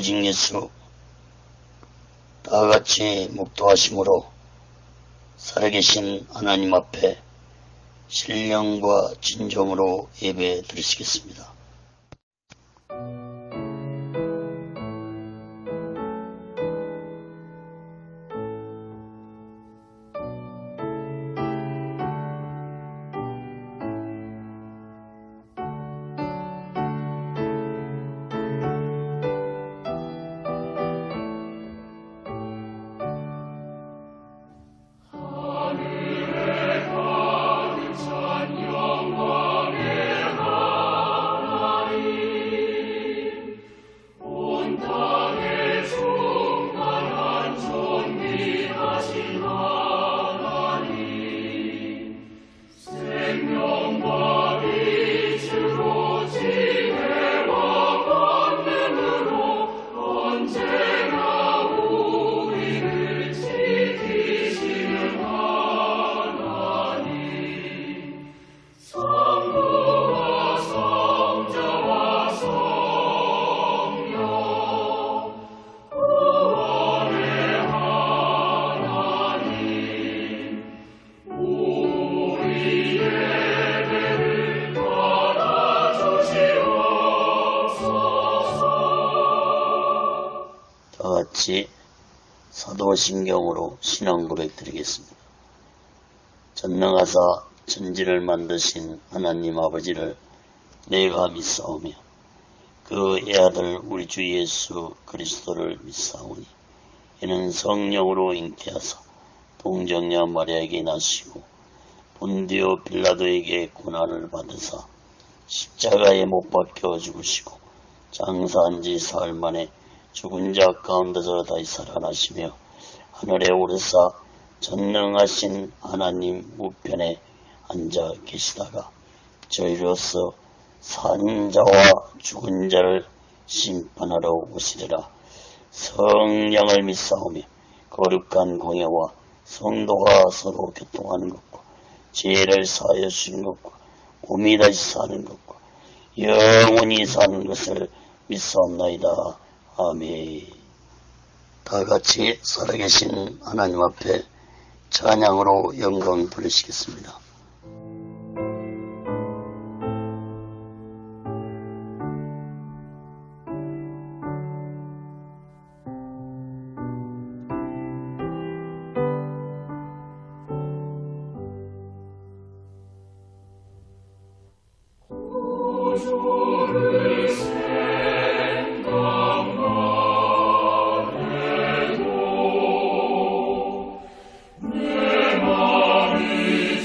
오직 예수 다같이 묵도하심으로 살아계신 하나님 앞에 신령과 진정으로 예배 드리시겠습니다. 다같이 사도신경으로 신앙 고백 드리겠습니다. 전능하사 천지를 만드신 하나님 아버지를 내가 믿사오며 그 애아들 우리 주 예수 그리스도를 믿사오니 이는 성령으로 잉태하사 동정녀 마리아에게 나시고 본디오 빌라도에게 고난을 받으사 십자가에 못 박혀 죽으시고 장사한 지 사흘 만에 죽은 자 가운데서 다시 살아나시며 하늘에 오르사 전능하신 하나님 우편에 앉아 계시다가 저희로서 산 자와 죽은 자를 심판하러 오시리라. 성령을 믿사오며 거룩한 공예와 성도가 서로 교통하는 것과 죄를 사하여 주신 것과 몸이 다시 사는 것과 영원히 사는 것을 믿사옵나이다. 아멘. 다같이 살아계신 하나님 앞에 찬양으로 영광 돌리시겠습니다. 내 맘이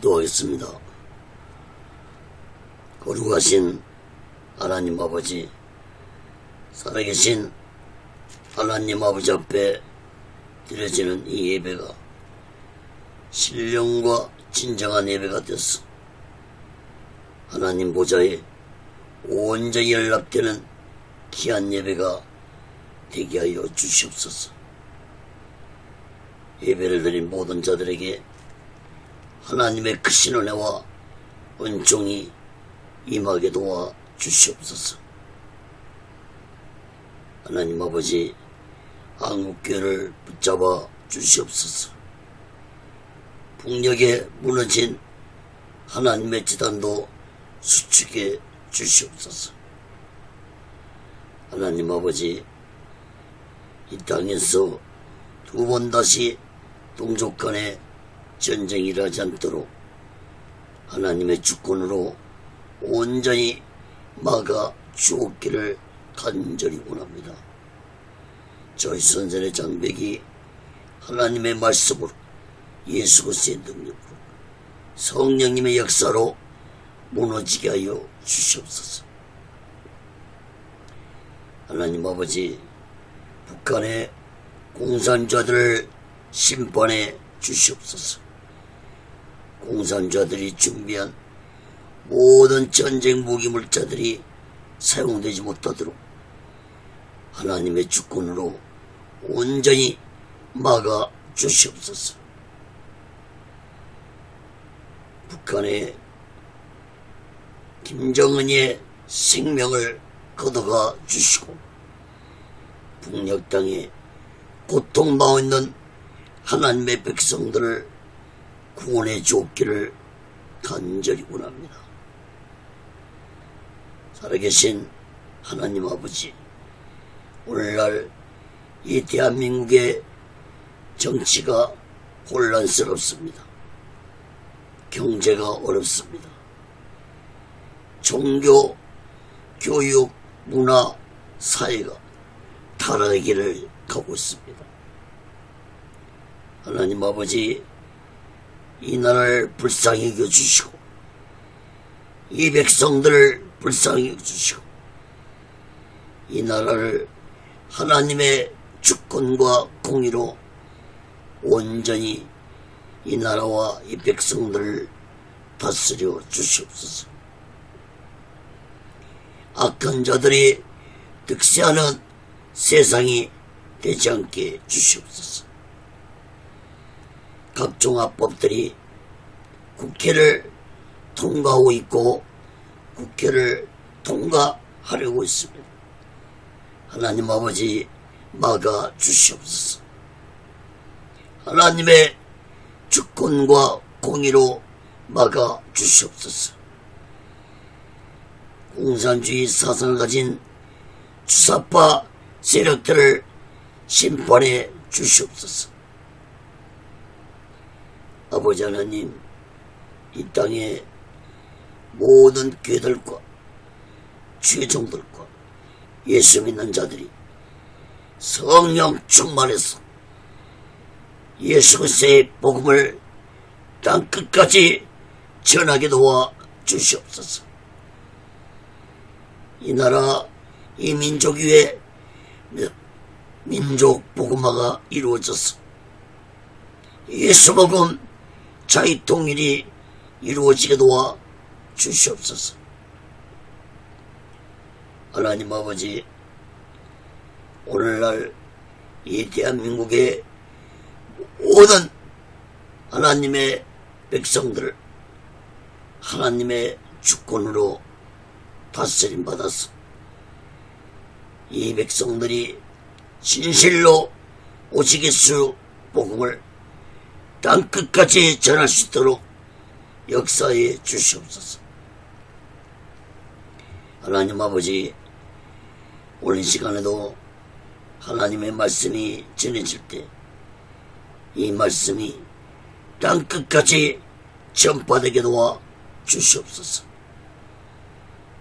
기도하겠습니다. 거룩하신 하나님 아버지, 살아계신 하나님 아버지 앞에 드려지는 이 예배가 신령과 진정한 예배가 되어서 하나님 보좌에 온전히 연락되는 귀한 예배가 되게 하여 주시옵소서. 예배를 드린 모든 자들에게 하나님의 크신 은혜와 은총이 임하게 도와 주시옵소서. 하나님 아버지, 한국교회를 붙잡아 주시옵소서. 북녘에 무너진 하나님의 지단도 수축해 주시옵소서. 하나님 아버지, 이 땅에서 두 번 다시 동족 간에 전쟁이 일어나지 않도록 하나님의 주권으로 온전히 막아 주옵기를 간절히 원합니다. 저희 선생의 장벽이 하나님의 말씀으로, 예수 그리스도의 능력으로, 성령님의 역사로 무너지게 하여 주시옵소서. 하나님 아버지, 북한의 공산자들을 심판해 주시옵소서. 공산자들이 준비한 모든 전쟁 무기 물자들이 사용되지 못하도록 하나님의 주권으로 온전히 막아 주시옵소서. 북한의 김정은의 생명을 걷어가 주시고 북녘 땅에 고통당하고 있는 하나님의 백성들을 구원해 주옵기를 간절히 원합니다. 살아계신 하나님 아버지, 오늘날 이 대한민국의 정치가 혼란스럽습니다. 경제가 어렵습니다. 종교, 교육, 문화, 사회가 타락의 길을 가고 있습니다. 하나님 아버지, 이 나라를 불쌍히 여겨주시고 이 백성들을 불쌍히 여겨주시고 이 나라를 하나님의 주권과 공의로 온전히 이 나라와 이 백성들을 다스려 주시옵소서. 악한 자들이 득세하는 세상이 되지 않게 주시옵소서. 각종 합법들이 국회를 통과하고 있고 국회를 통과하려고 있습니다. 하나님 아버지, 막아 주시옵소서. 하나님의 주권과 공의로 막아 주시옵소서. 공산주의 사상을 가진 주사파 세력들을 심판해 주시옵소서. 아버지 하나님, 이 땅의 모든 교회들과 죄종들과 예수 믿는 자들이 성령 충만해서 예수 그리스도의 복음을 땅끝까지 전하게 도와 주시옵소서. 이 나라, 이 민족 위에 민족 복음화가 이루어져서 예수 복음 자유통일이 이루어지게 도와 주시옵소서. 하나님 아버지, 오늘날 이 대한민국의 모든 하나님의 백성들을 하나님의 주권으로 다스림 받아서 이 백성들이 진실로 오직 예수 복음을 땅끝까지 전할 수 있도록 역사해 주시옵소서. 하나님 아버지, 오늘 시간에도 하나님의 말씀이 전해질 때 이 말씀이 땅끝까지 전파되게 도와 주시옵소서.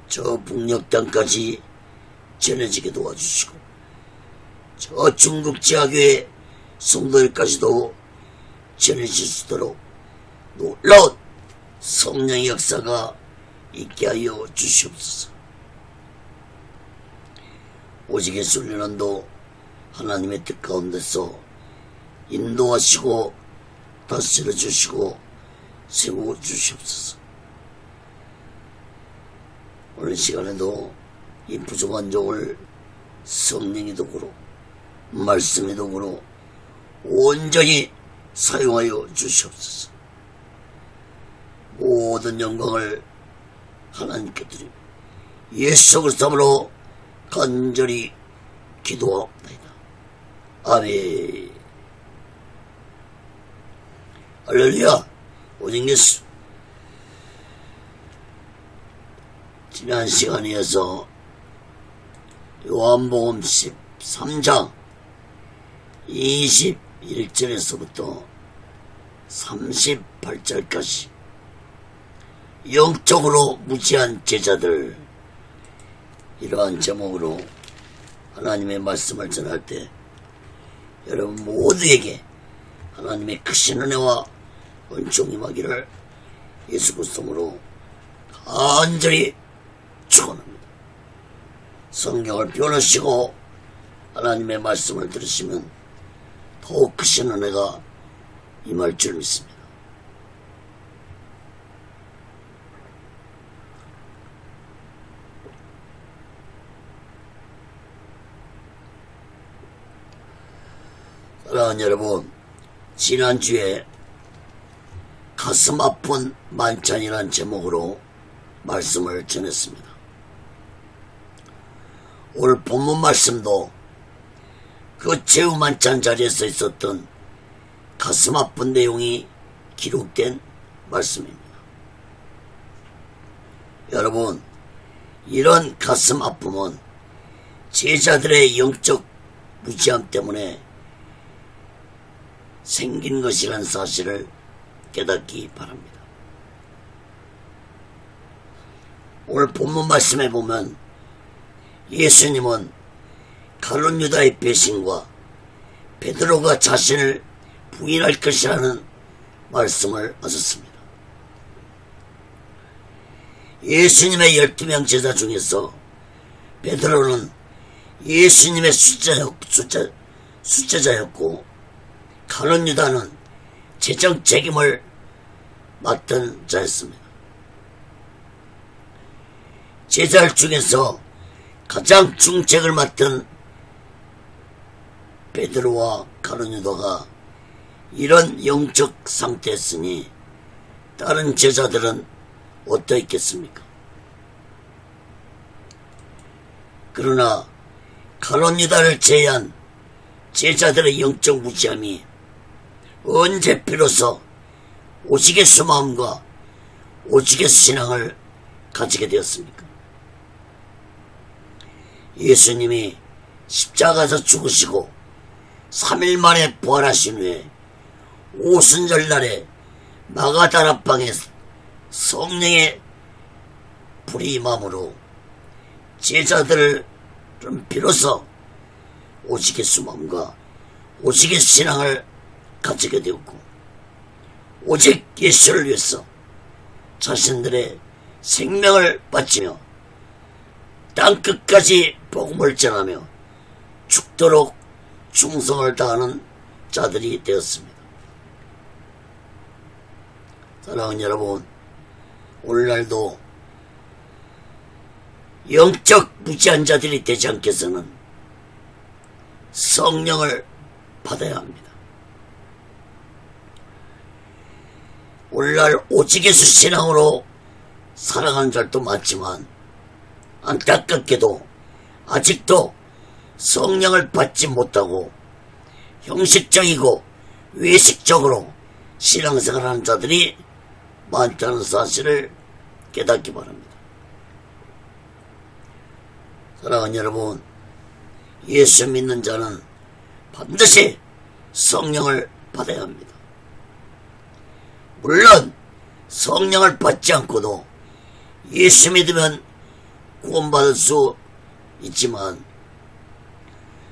저 북녘 땅까지 전해지게 도와주시고 저 중국 지하교회 성도들까지도 전해질 수 있도록 놀라운 성령의 역사가 있게 하여 주시옵소서. 오직 예수님도 하나님의 뜻 가운데서 인도하시고 다스려 주시고 세워 주시옵소서. 오늘 시간에도 이 부족한 종을 성령의 도구로 말씀의 도구로 온전히 사용하여 주시옵소서. 모든 영광을 하나님께 드리며 예수 그리스도로 간절히 기도하옵나이다. 아멘. 할렐루야. 오직 예수. 지난 시간에 이어서 요한복음 13장 21절에서부터 38절까지 영적으로 무지한 제자들, 이러한 제목으로 하나님의 말씀을 전할 때 여러분 모두에게 하나님의 크신 은혜와 은총이 임하기를 예수 그리스도로 간절히 축원합니다. 성경을 펴놓으시고 하나님의 말씀을 들으시면 더욱 크신 은혜가 임할 줄 믿습니다. 사랑하는 여러분, 지난주에 가슴 아픈 만찬이라는 제목으로 말씀을 전했습니다. 오늘 본문 말씀도 그 제후 만찬 자리에서 있었던 가슴 아픈 내용이 기록된 말씀입니다. 여러분, 이런 가슴 아픔은 제자들의 영적 무지함 때문에 생긴 것이라는 사실을 깨닫기 바랍니다. 오늘 본문 말씀에 보면 예수님은 가룟 유다의 배신과 베드로가 자신을 부인할 것이라는 말씀을 하셨습니다. 예수님의 12명 제자 중에서 베드로는 예수님의 숫자자였고 가룟 유다는 재정 책임을 맡은 자였습니다. 제자들 중에서 가장 중책을 맡은 베드로와 가룟 유다가 이런 영적 상태였으니 다른 제자들은 어떠했겠습니까? 그러나 가룟 유다를 제외한 제자들의 영적 무지함이 언제 비로소 오직의 마음과 오직의 신앙을 가지게 되었습니까? 예수님이 십자가에서 죽으시고 3일 만에 부활하신 후에 오순절 날에 마가다라방에 성령의 불이 임함으로 제자들은 비로소 오직의 마음과 오직의 신앙을 가지게 되었고 오직 예수를 위해서 자신들의 생명을 바치며 땅끝까지 복음을 전하며 죽도록 충성을 다하는 자들이 되었습니다. 사랑하는 여러분, 오늘날도 영적 무지한 자들이 되지 않겠어는 성령을 받아야 합니다. 오늘날 오직 예수 신앙으로 살아가는 자들도 많지만 안타깝게도 아직도 성령을 받지 못하고 형식적이고 외식적으로 신앙생활하는 자들이 많다는 사실을 깨닫기 바랍니다. 사랑하는 여러분, 예수 믿는 자는 반드시 성령을 받아야 합니다. 물론 성령을 받지 않고도 예수 믿으면 구원받을 수 있지만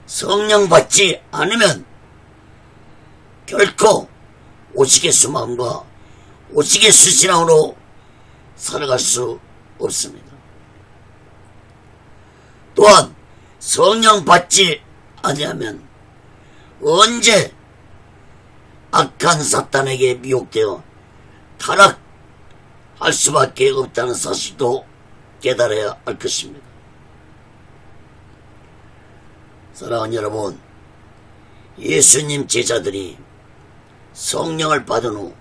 성령 받지 않으면 결코 오직 예수 마음과 오직 예수 신앙으로 살아갈 수 없습니다. 또한 성령 받지 아니하면 언제 악한 사탄에게 미혹되어 타락할 수밖에 없다는 사실도 깨달아야 할 것입니다. 사랑하는 여러분, 예수님 제자들이 성령을 받은 후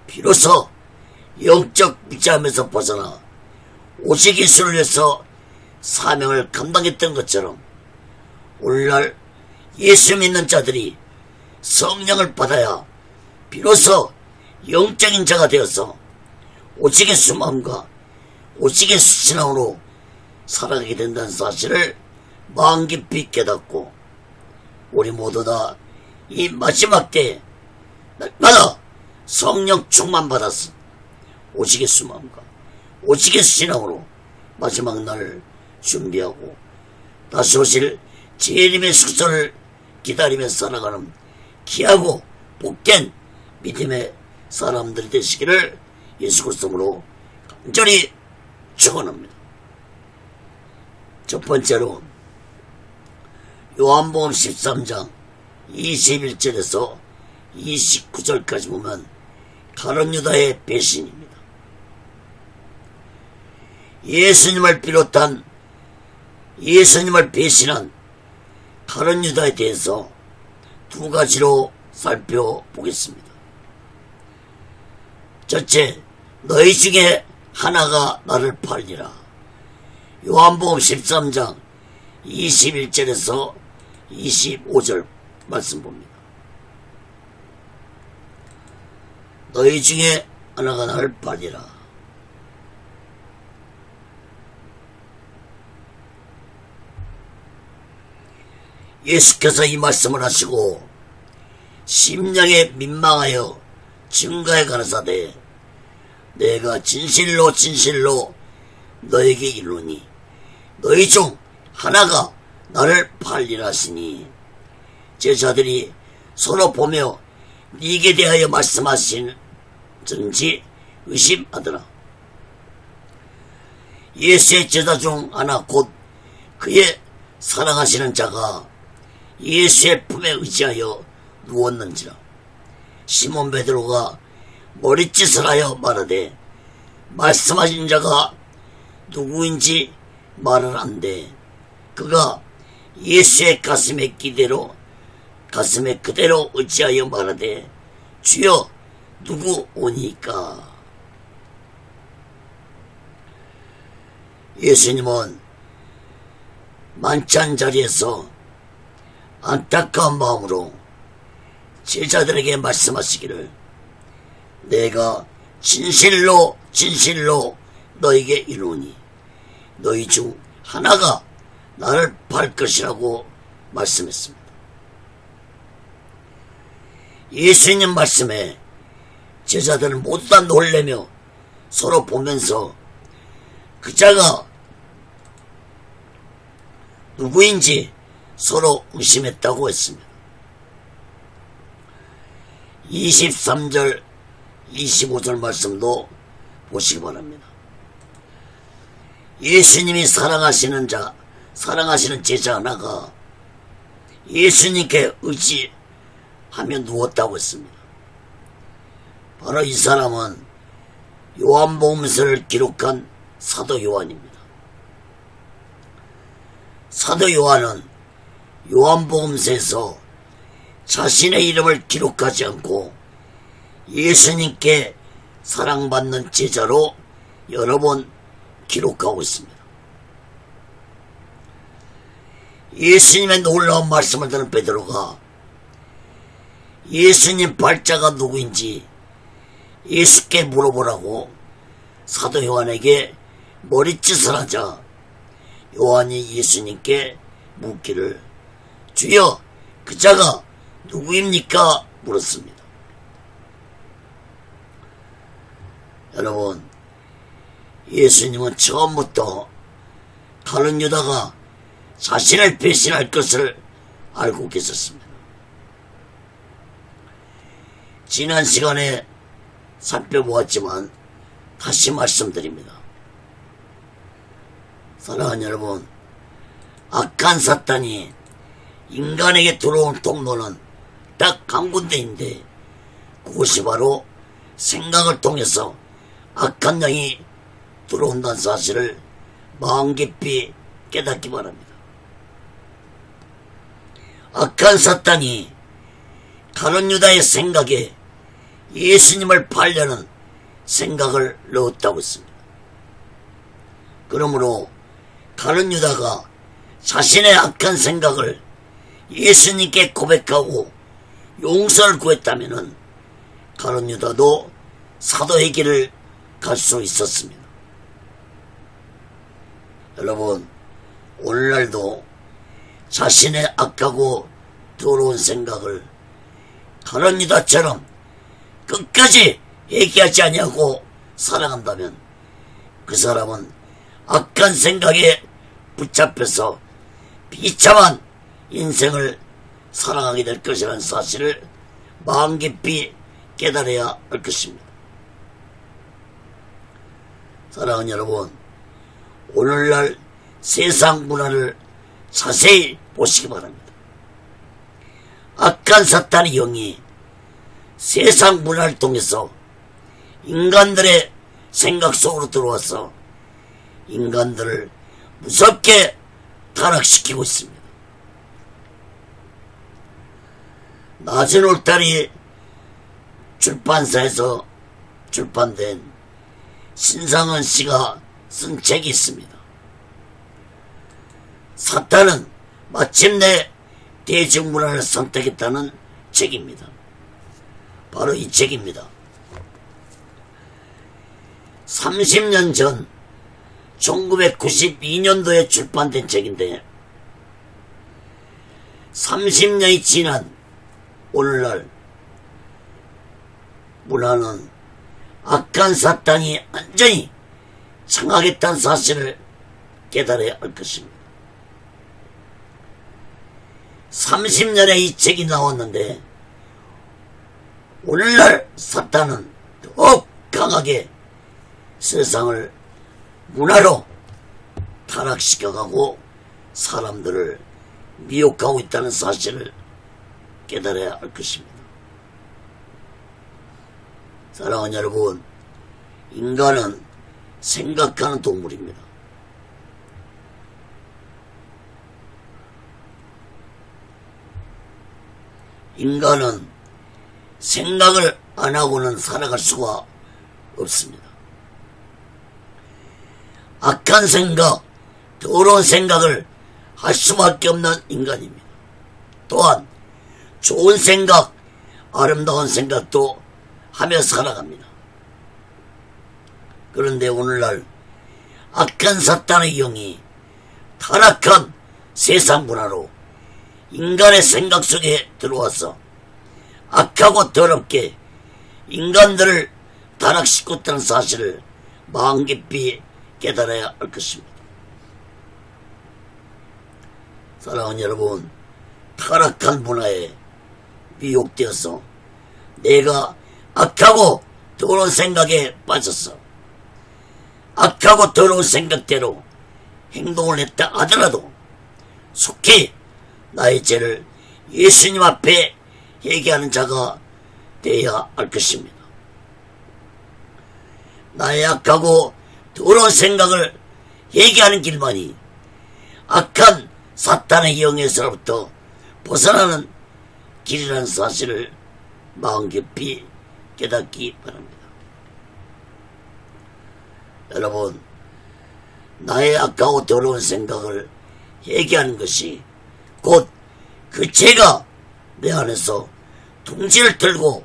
비로소 영적 비참에서 벗어나 오직 예수를 위해서 사명을 감당했던 것처럼 오늘날 예수 믿는 자들이 성령을 받아야 비로소 영적인 자가 되어서 오직 예수 마음과 오직 예수 신앙으로 살아가게 된다는 사실을 마음 깊이 깨닫고 우리 모두 다 이 마지막 때에 날마다 성령 충만 받아서 오직 예수 마음과 오직 예수 신앙으로 마지막 날을 준비하고 다시 오실 재림의 수선을 기다리며 살아가는 귀하고 복된 믿음의 사람들이 되시기를 예수 그리스도로 간절히 축원합니다. 첫 번째로 요한복음 13장 21절에서 29절까지 보면 가룟 유다의 배신입니다. 예수님을 배신한 가룟 유다에 대해서 두 가지로 살펴보겠습니다. 첫째, 너희 중에 하나가 나를 팔리라. 요한복음 13장 21절에서 25절 말씀 봅니다. 너희 중에 하나가 나를 팔리라. 예수께서 이 말씀을 하시고 심령에 민망하여 증거해 가라사대 내가 진실로 진실로 너에게 이르노니 너희 중 하나가 나를 팔리라 하시니 제자들이 서로 보며 네게 대하여 말씀하시는지 의심하더라. 예수의 제자 중 하나 곧 그의 사랑하시는 자가 예수의 품에 의지하여 누웠는지라. 시몬 베드로가 머릿짓을 하여 말하되 말씀하신 자가 누구인지 말을 한대 그가 예수의 가슴에 그대로 의지하여 말하되 주여 누구 오니까. 예수님은 만찬 자리에서 안타까운 마음으로 제자들에게 말씀하시기를 내가 진실로 진실로 너에게 이르노니 너희 중 하나가 나를 팔 것이라고 말씀했습니다. 예수님 말씀에 제자들은 모두 다 놀래며 서로 보면서 그 자가 누구인지 서로 의심했다고 했습니다. 23절 25절 말씀도 보시기 바랍니다. 예수님이 사랑하시는 제자 하나가 예수님께 의지하며 누웠다고 했습니다. 바로 이 사람은 요한복음서를 기록한 사도 요한입니다. 사도 요한은 요한복음서에서 자신의 이름을 기록하지 않고 예수님께 사랑받는 제자로 여러 번 기록하고 있습니다. 예수님의 놀라운 말씀을 듣는 베드로가 예수님 발자가 누구인지 예수께 물어보라고 사도 요한에게 머릿짓을 하자 요한이 예수님께 묻기를 주여 그 자가 누구입니까? 물었습니다. 여러분, 예수님은 처음부터 가룟 유다가 자신을 배신할 것을 알고 계셨습니다. 지난 시간에 살펴보았지만 다시 말씀드립니다. 사랑하는 여러분, 악한 사탄이 인간에게 들어온 통로는 딱 한 군데인데, 그것이 바로 생각을 통해서 악한 영이 들어온다는 사실을 마음 깊이 깨닫기 바랍니다. 악한 사탄이 가룟 유다의 생각에 예수님을 팔려는 생각을 넣었다고 했습니다. 그러므로 가룟 유다가 자신의 악한 생각을 예수님께 고백하고 용서를 구했다면 가룟 유다도 사도의 길을 갈 수 있었습니다. 여러분, 오늘날도 자신의 악하고 더러운 생각을 가룟 유다처럼 끝까지 얘기하지 아니하고 살아간다면 그 사람은 악한 생각에 붙잡혀서 비참한 인생을 살아가게 될 것이라는 사실을 마음 깊이 깨달아야 할 것입니다. 사랑하는 여러분, 오늘날 세상 문화를 자세히 보시기 바랍니다. 악한 사탄의 영이 세상 문화를 통해서 인간들의 생각 속으로 들어와서 인간들을 무섭게 타락시키고 있습니다. 낮은 울타리 출판사에서 출판된 신상은 씨가 쓴 책이 있습니다. 사탄은 마침내 대중문화를 선택했다는 책입니다. 바로 이 책입니다. 30년 전 1992년도에 출판된 책인데 30년이 지난 오늘날 문화는 악한 사탄이 완전히 장악했다는 사실을 깨달아야 할 것입니다. 30년에 이 책이 나왔는데 오늘날 사탄은 더욱 강하게 세상을 문화로 타락시켜가고 사람들을 미혹하고 있다는 사실을 깨달아야 할 것입니다. 사랑하는 여러분, 인간은 생각하는 동물입니다. 인간은 생각을 안 하고는 살아갈 수가 없습니다. 악한 생각, 더러운 생각을 할 수밖에 없는 인간입니다. 또한 좋은 생각, 아름다운 생각도 하며 살아갑니다. 그런데 오늘날 악한 사탄의 영이 타락한 세상 문화로 인간의 생각 속에 들어와서 악하고 더럽게 인간들을 타락시켰다는 사실을 마음 깊이 깨달아야 할 것입니다. 사랑하는 여러분, 타락한 문화에 미혹되어서 내가 악하고 더러운 생각에 빠졌어. 악하고 더러운 생각대로 행동을 했다 하더라도 속히 나의 죄를 예수님 앞에 얘기하는 자가 되어야 할 것입니다. 나의 악하고 더러운 생각을 얘기하는 길만이 악한 사탄의 영에서부터 벗어나는 길이라는 사실을 마음 깊이 깨닫기 바랍니다. 여러분, 나의 악하고 더러운 생각을 얘기하는 것이 곧 그 죄가 내 안에서 둥지를 틀고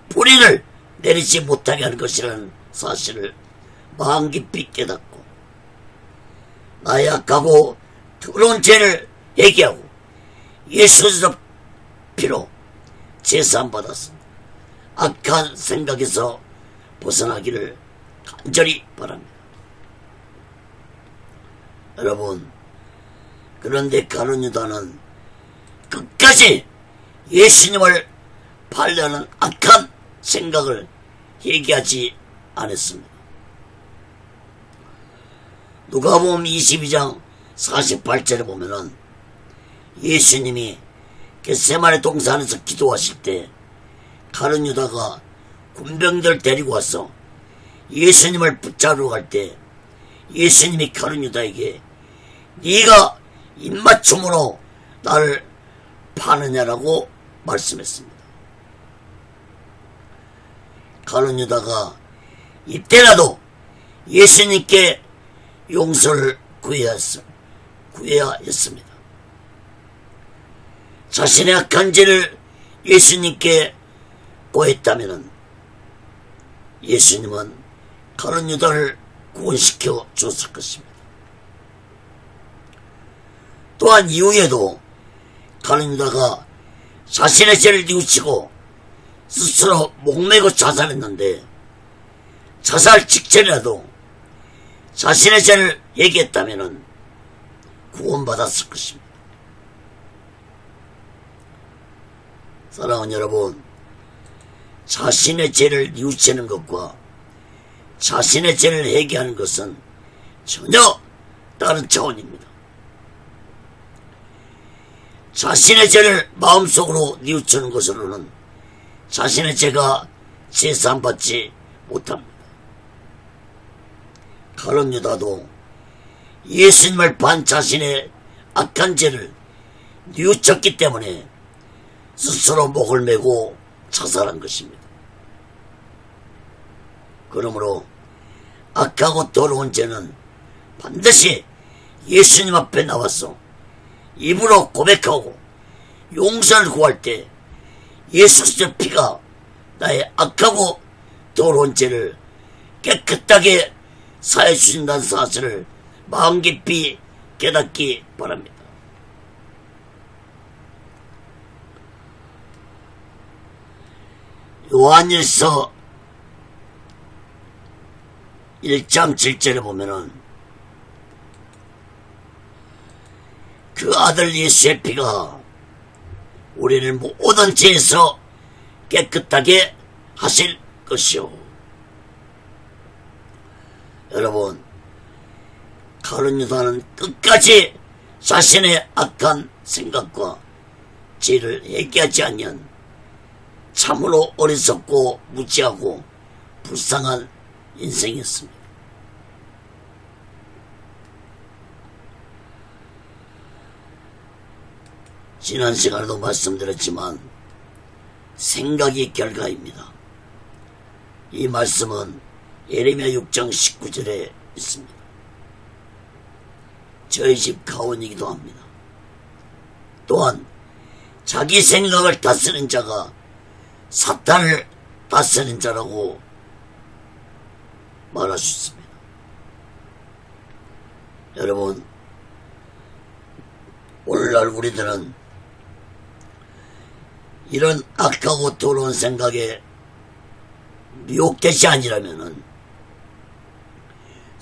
뿌리를 내리지 못하게 하는 것이라는 사실을 마음 깊이 깨닫고 나의 악하고 더러운 죄를 얘기하고 예수의 피로 제사함 받아서 악한 생각에서 벗어나기를 간절히 바랍니다. 여러분, 그런데 가룟 유다는 끝까지 예수님을 팔려는 악한 생각을 얘기하지 않았습니다. 누가복음 22장 48절에 보면은 예수님이 겟세마네 동산에서 기도하실 때 가룟 유다가 군병들 데리고 와서 예수님을 붙잡으러 갈 때 예수님이 가룟 유다에게 네가 입맞춤으로 나를 파느냐라고 말씀했습니다. 가룟 유다가 이때라도 예수님께 용서를 구해야 했습니다. 자신의 악한 죄를 예수님께 고했다면 예수님은 가룟 유다를 구원시켜 줬을 것입니다. 또한 이후에도 가룟 유다가 자신의 죄를 뉘우치고 스스로 목매고 자살했는데 자살 직전이라도 자신의 죄를 얘기했다면 구원받았을 것입니다. 사랑하는 여러분, 자신의 죄를 뉘우치는 것과 자신의 죄를 회개하는 것은 전혀 다른 차원입니다. 자신의 죄를 마음속으로 뉘우치는 것으로는 자신의 죄가 제사함받지 못합니다. 가룟 유다도 예수님을 반 자신의 악한 죄를 뉘우쳤기 때문에 스스로 목을 메고 자살한 것입니다. 그러므로 악하고 더러운 죄는 반드시 예수님 앞에 나와서 입으로 고백하고 용서를 구할 때 예수의 피가 나의 악하고 더러운 죄를 깨끗하게 사해 주신다는 사실을 마음 깊이 깨닫기 바랍니다. 요한일서 1장 7절에 보면은 그 아들 예수의 피가 우리를 모든 죄에서 깨끗하게 하실 것이요. 여러분, 가룟 유다는 끝까지 자신의 악한 생각과 죄를 회개하지 않으면 참으로 어리석고 무지하고 불쌍한 인생이었습니다. 지난 시간에도 말씀드렸지만 생각이 결과입니다. 이 말씀은 예레미야 6장 19절에 있습니다. 저희 집 가원이기도 합니다. 또한 자기 생각을 다스리는 자가 사탄을 다스리는 자라고 말할 수 있습니다. 여러분, 오늘날 우리들은 이런 악하고 더러운 생각에 미혹되지 아니라면은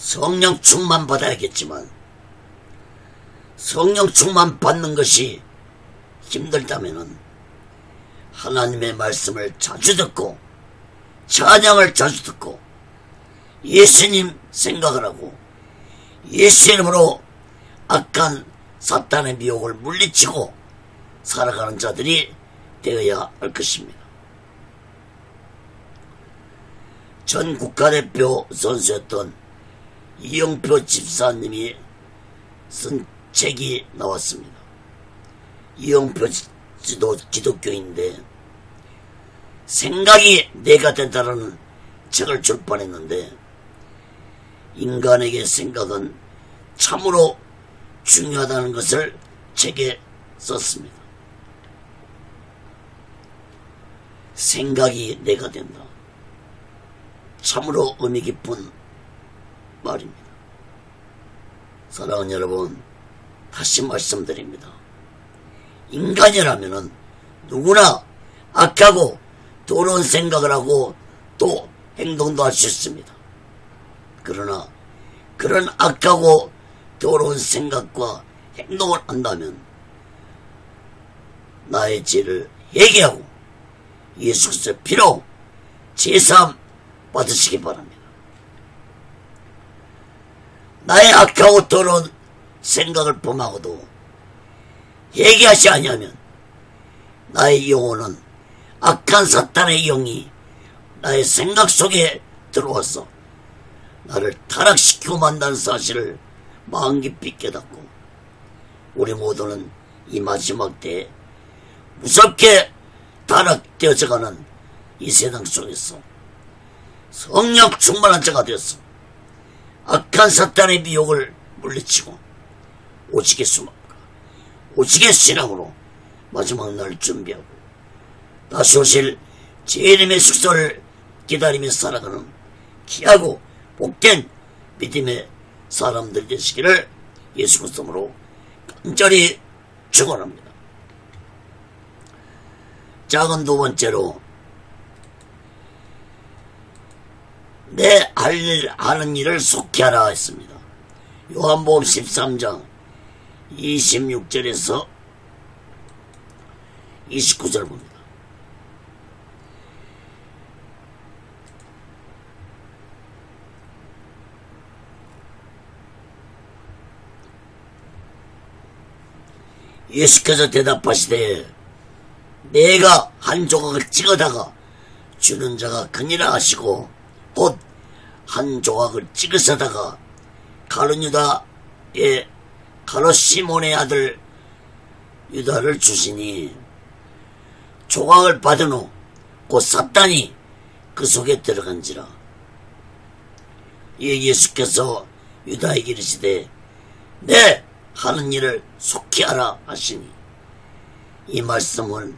성령 충만 받아야겠지만 성령 충만 받는 것이 힘들다면은 하나님의 말씀을 자주 듣고 찬양을 자주 듣고 예수님 생각을 하고 예수 이름으로 악한 사탄의 미혹을 물리치고 살아가는 자들이 되어야 할 것입니다. 전 국가대표 선수였던 이영표 집사님이 쓴 책이 나왔습니다. 이영표 지도 기독교인데 생각이 내가 된다라는 책을 출판했는데 인간에게 생각은 참으로 중요하다는 것을 책에 썼습니다. 생각이 내가 된다. 참으로 의미 깊은 말입니다. 사랑하는 여러분, 다시 말씀드립니다. 인간이라면은 누구나 악하고 더러운 생각을 하고 또 행동도 할 수 있습니다. 그러나 그런 악하고 더러운 생각과 행동을 한다면 나의 죄를 회개하고 예수 그리스도의 피로 제사함 받으시기 바랍니다. 나의 악하고 더러운 생각을 범하고도 회개하지 아니하면 나의 영혼은 악한 사탄의 영이 나의 생각 속에 들어와서 나를 타락시키고 만다는 사실을 마음 깊이 깨닫고 우리 모두는 이 마지막 때에 무섭게 타락되어져가는 이 세상 속에서 성령 충만한 자가 되어서 악한 사탄의 미혹을 물리치고 오직의 수망과 오직의 신앙으로 마지막 날 준비하고 다시 오실 주님의 숙소를 기다리며 살아가는 귀하고 복된 믿음의 사람들 되시기를 예수 그리스도로 간절히 축원합니다. 작은 두 번째로 내 할 일 하는 일을 속히 하라 했습니다. 요한복음 13장 26절에서 29절 봅니다. 예수께서 대답하시되 내가 한 조각을 찍어다가 주는 자가 그니라 하시고 곧 한 조각을 찍으사다가 가룟 유다의 가룟 시몬의 아들 유다를 주시니 조각을 받은 후 곧 사탄이 그 속에 들어간지라. 이에 예수께서 유다에게 이르시되 내 하는 일을 속히 하라 하시니 이 말씀을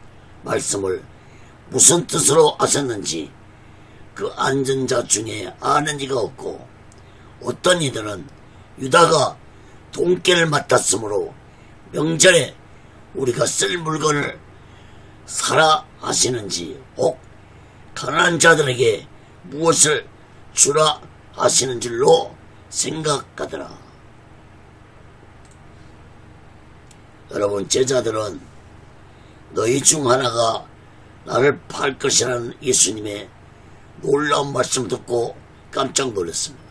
무슨 뜻으로 하셨는지 그 앉은 자 중에 아는 이가 없고 어떤 이들은 유다가 돈깨를 맡았으므로 명절에 우리가 쓸 물건을 사라 하시는지 혹 가난한 자들에게 무엇을 주라 하시는 줄로 생각하더라. 여러분, 제자들은 너희 중 하나가 나를 팔 것이라는 예수님의 놀라운 말씀 듣고 깜짝 놀랐습니다.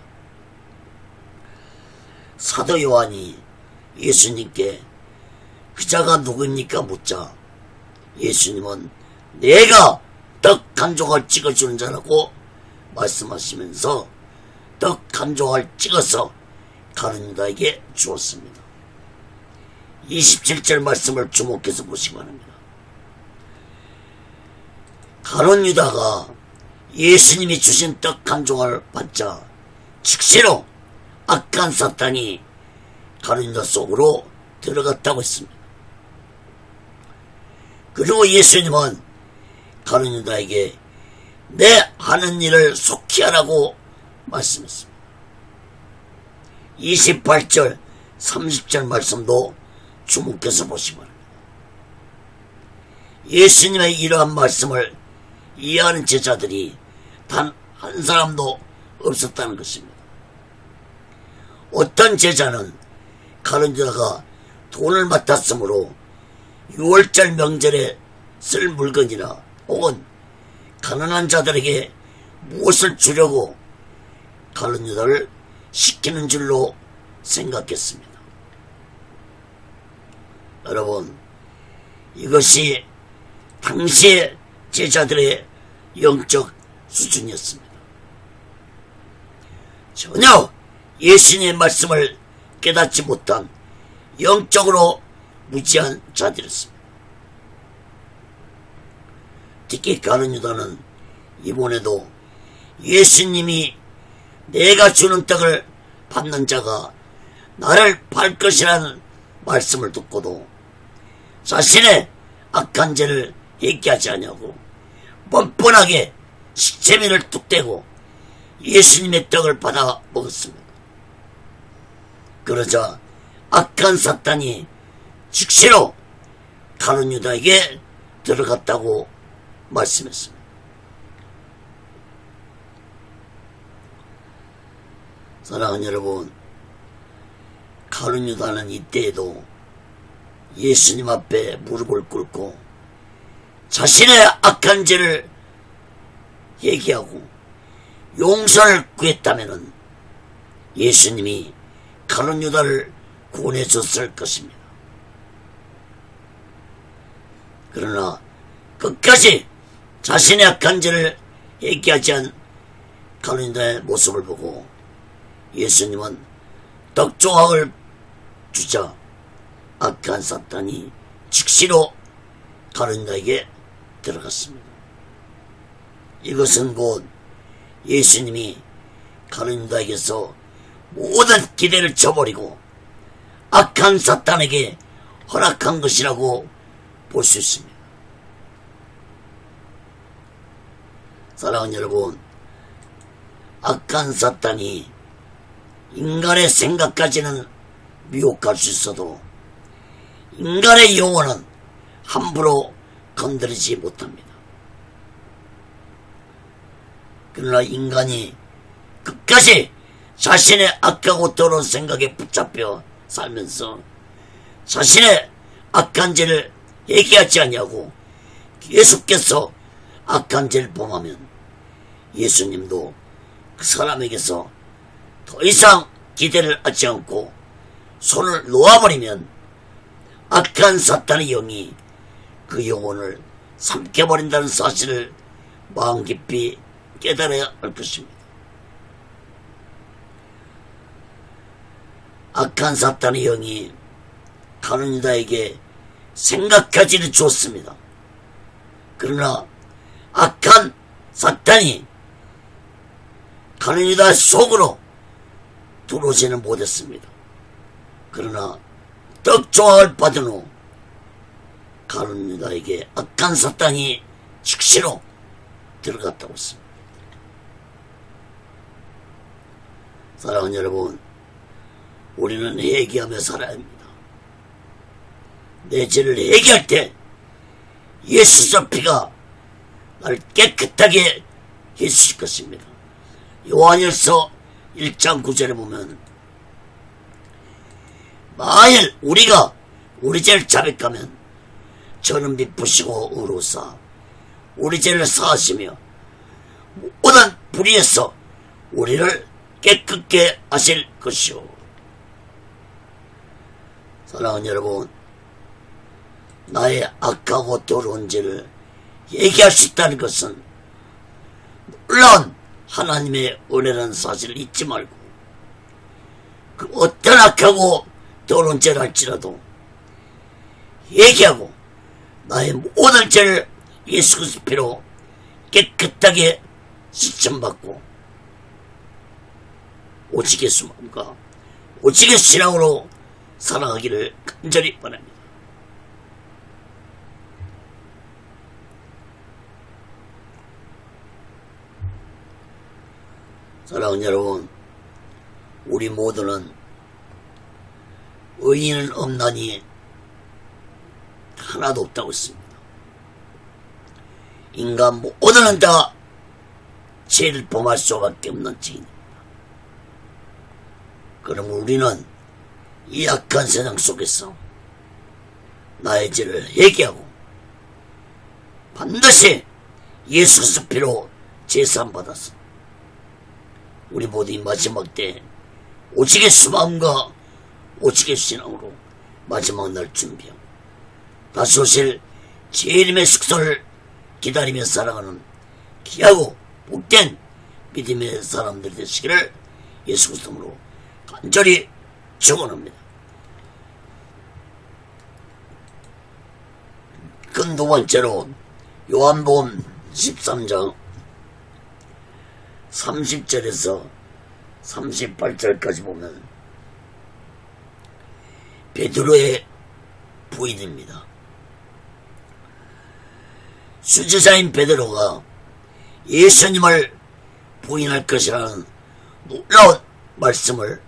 사도 요한이 예수님께 그 자가 누구입니까 묻자 예수님은 내가 떡 한 조각 찍어주는 자라고 말씀하시면서 떡 한 조각 찍어서 가룟 유다에게 주었습니다. 27절 말씀을 주목해서 보시기 바랍니다. 가룟 유다가 예수님이 주신 떡 한 조각을 받자 즉시로 악한 사탄이 가룟 유다 속으로 들어갔다고 했습니다. 그리고 예수님은 가룟 유다에게 내 하는 일을 속히 하라고 말씀했습니다. 28절 30절 말씀도 주목해서 보시기 바랍니다. 예수님의 이러한 말씀을 이해하는 제자들이 단 한 사람도 없었다는 것입니다. 어떤 제자는 가룟 유다가 돈을 맡았으므로 6월절 명절에 쓸 물건이나 혹은 가난한 자들에게 무엇을 주려고 가룟 유다를 시키는 줄로 생각했습니다. 여러분, 이것이 당시의 제자들의 영적 수준이었습니다. 전혀 예수님의 말씀을 깨닫지 못한 영적으로 무지한 자들이었습니다. 특히 가룟 유다는 이번에도 예수님이 내가 주는 떡을 받는 자가 나를 팔 것이라는 말씀을 듣고도 자신의 악한 죄를 얘기하지 않냐고 뻔뻔하게 식재미를 뚝대고 예수님의 떡을 받아 먹었습니다. 그러자 악한 사탄이 즉시로 가룟 유다에게 들어갔다고 말씀했습니다. 사랑하는 여러분, 가룟 유다는 이때에도 예수님 앞에 무릎을 꿇고 자신의 악한 죄를 얘기하고 용서를 구했다면 예수님이 가룟 유다를 구원해 줬을 것입니다. 그러나 끝까지 자신의 악한 죄를 얘기하지 않은 가룟 유다의 모습을 보고 예수님은 떡조각을 주자 악한 사탄이 즉시로 가룟 유다에게 들어갔습니다. 이것은 곧 예수님이 가룟 유다에게서 모든 기대를 저버리고 악한 사탄에게 허락한 것이라고 볼 수 있습니다. 사랑하는 여러분, 악한 사탄이 인간의 생각까지는 미혹할 수 있어도 인간의 영혼은 함부로 건드리지 못합니다. 그러나 인간이 끝까지 자신의 악하고 더러운 생각에 붙잡혀 살면서 자신의 악한 죄를 얘기하지 않냐고 계속해서 악한 죄를 범하면 예수님도 그 사람에게서 더 이상 기대를 하지 않고 손을 놓아버리면 악한 사탄의 영이 그 영혼을 삼켜버린다는 사실을 마음 깊이 깨달아야 할 것입니다. 악한 사탄의 영이 가룟 유다에게 생각하지를 줬습니다. 그러나 악한 사탄이 가룟 유다 속으로 들어오지는 못했습니다. 그러나 떡조각을 받은 후 가룟 유다에게 악한 사탄이 즉시로 들어갔다고 했습니다. 사랑하는 여러분, 우리는 회개하며 살아야 합니다. 내 죄를 회개할 때 예수의 피가 나를 깨끗하게 해주실 것입니다. 요한일서 1장 9절에 보면 만일 우리가 우리 죄를 자백하면 저는 미쁘시고 의로우사 우리 죄를 사하시며 모든 불의에서 우리를 깨끗게 하실 것이오. 사랑하는 여러분, 나의 악하고 더러운 죄를 얘기할 수 있다는 것은 놀라운 하나님의 은혜라는 사실을 잊지 말고 그 어떤 악하고 더러운 죄를 할지라도 얘기하고 나의 모든 죄를 예수 그리스도의 피로 깨끗하게 씻음받고 오직의 수만과 오직의 신앙으로 살아가기를 간절히 바랍니다. 사랑하는 여러분, 우리 모두는 의인은 없나니 하나도 없다고 했습니다. 인간 모두는 다 죄를 범할 수밖에 없는 죄인입니다. 그럼 우리는 이 악한 세상 속에서 나의 죄를 회개하고 반드시 예수 그리스도 피로 제사함받아서 우리 모두 이 마지막 때 오직의 수마음과 오직의 신앙으로 마지막 날 준비하고 다시 오실 재림의 숙소를 기다리며 살아가는 귀하고 복된 믿음의 사람들 되시기를 예수 그리스도로 간절히 축원합니다. 그 두 번째로 요한복음 13장 30절에서 38절까지 보면 베드로의 부인입니다. 수지사인 베드로가 예수님을 부인할 것이라는 놀라운 말씀을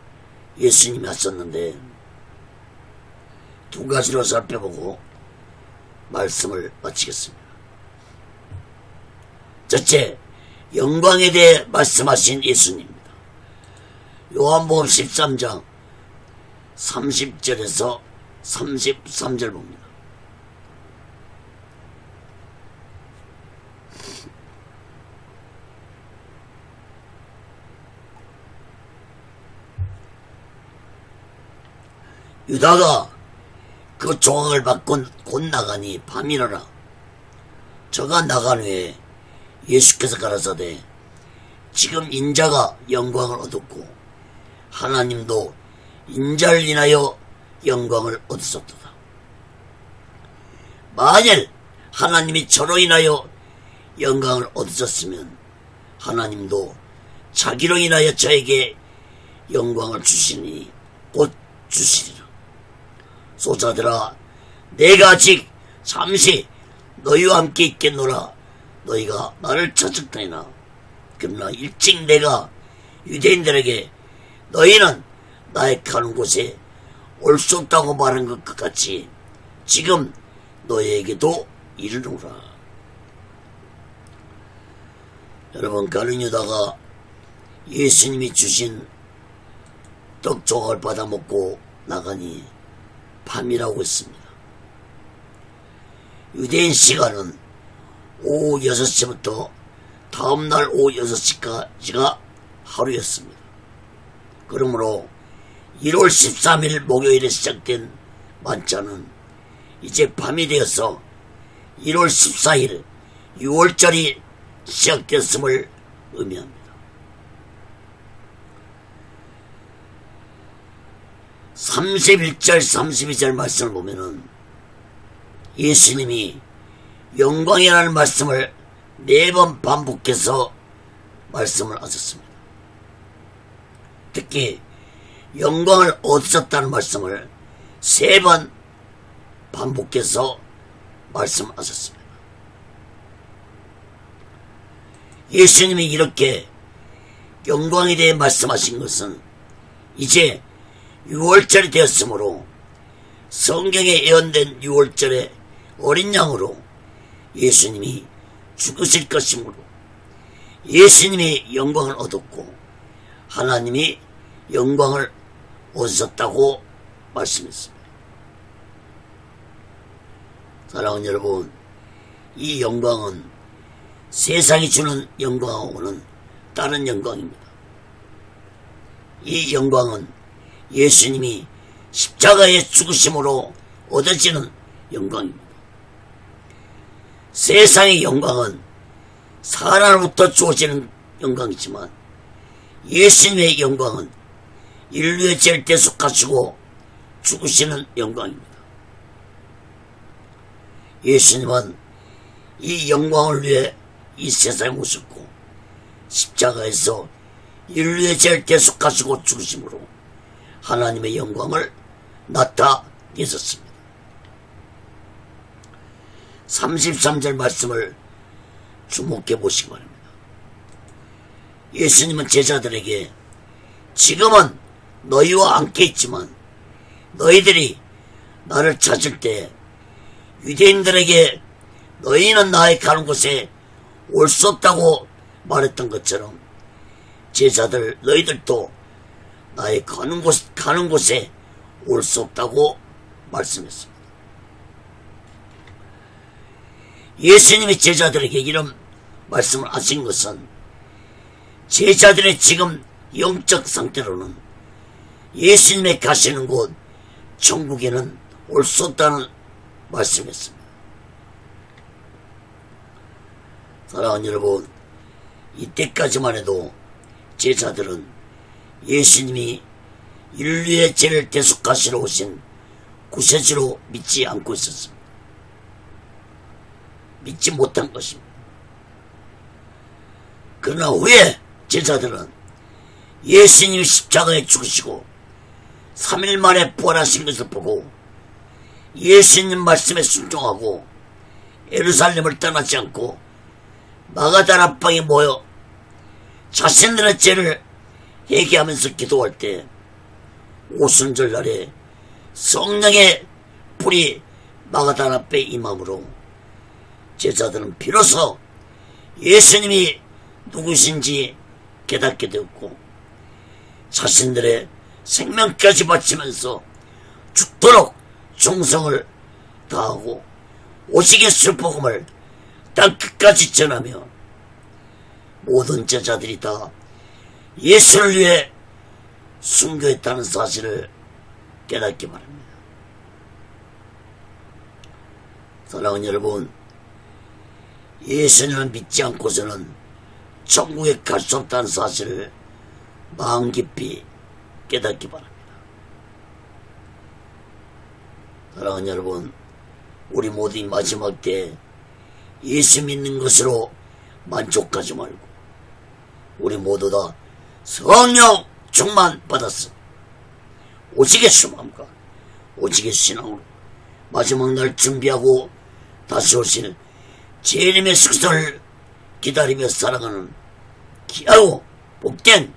예수님이 하셨는데 두 가지로 살펴보고 말씀을 마치겠습니다. 첫째, 영광에 대해 말씀하신 예수님입니다. 요한복음 13장 30절에서 33절 봅니다. 유다가 그 조각을 받고 곧 나가니 밤이라라. 저가 나간 후에 예수께서 가라사대 지금 인자가 영광을 얻었고 하나님도 인자를 인하여 영광을 얻으셨도다. 만일 하나님이 저로 인하여 영광을 얻으셨으면 하나님도 자기로 인하여 저에게 영광을 주시니 곧 주시리라. 소자들아, 내가 아직 잠시 너희와 함께 있겠노라. 너희가 나를 찾았다니나. 그러나 일찍 내가 유대인들에게 너희는 나의 가는 곳에 올 수 없다고 말한 것 같이 지금 너희에게도 이르노라. 여러분, 가룟 유다가 예수님이 주신 떡 조각을 받아먹고 나가니 밤이라고 했습니다. 유대인 시간은 오후 6시부터 다음날 오후 6시까지가 하루였습니다. 그러므로 1월 13일 목요일에 시작된 만찬은 이제 밤이 되어서 1월 14일 6월절이 시작됐음을 의미합니다. 31절 32절 말씀을 보면은 예수님이 영광이라는 말씀을 4번 반복해서 말씀을 하셨습니다. 특히 영광을 얻으셨다는 말씀을 3번 반복해서 말씀하셨습니다. 예수님이 이렇게 영광에 대해 말씀하신 것은 이제 6월절이 되었으므로 성경에 예언된 6월절의 어린 양으로 예수님이 죽으실 것이므로 예수님이 영광을 얻었고 하나님이 영광을 얻으셨다고 말씀했습니다. 사랑하는 여러분, 이 영광은 세상이 주는 영광하고는 다른 영광입니다. 이 영광은 예수님이 십자가에 죽으심으로 얻어지는 영광입니다. 세상의 영광은 사람으로부터 주어지는 영광이지만 예수님의 영광은 인류의 죄를 대속하시고 죽으시는 영광입니다. 예수님은 이 영광을 위해 이 세상에 오셨고 십자가에서 인류의 죄를 대속하시고 죽으심으로 하나님의 영광을 나타내셨습니다. 33절 말씀을 주목해 보시기 바랍니다. 예수님은 제자들에게 지금은 너희와 함께 있지만 너희들이 나를 찾을 때 유대인들에게 너희는 나의 가는 곳에 올 수 없다고 말했던 것처럼 제자들 너희들도 나의 가는 곳에 올 수 없다고 말씀했습니다. 예수님이 제자들에게 이런 말씀을 하신 것은 제자들의 지금 영적 상태로는 예수님의 가시는 곳 천국에는 올 수 없다는 말씀이었습니다. 사랑하는 여러분, 이때까지만 해도 제자들은 예수님이 인류의 죄를 대속하시러 오신 구세주로 믿지 않고 있었습니다. 믿지 못한 것입니다. 그러나 후에 제자들은 예수님이 십자가에 죽으시고 3일 만에 부활하신 것을 보고 예수님 말씀에 순종하고 예루살렘을 떠나지 않고 마가다라 방에 모여 자신들의 죄를 회개하면서 기도할 때 오순절 날에 성령의 불이 마가다라 배 임함으로 제자들은 비로소 예수님이 누구신지 깨닫게 되었고 자신들의 생명까지 바치면서 죽도록 충성을 다하고 오직의 술복음을 땅끝까지 전하며 모든 제자들이 다 예수를 위해 순교했다는 사실을 깨닫기 바랍니다. 사랑하는 여러분, 예수님을 믿지 않고서는 천국에 갈 수 없다는 사실을 마음 깊이 깨닫기 바랍니다. 사랑하는 여러분, 우리 모두 이 마지막 때에 예수 믿는 것으로 만족하지 말고 우리 모두 다 성령 충만 받았어 오직의 소망과 오직의 신앙으로 마지막 날 준비하고 다시 오실 주님의 숙소를 기다리며 살아가는 귀하고 복된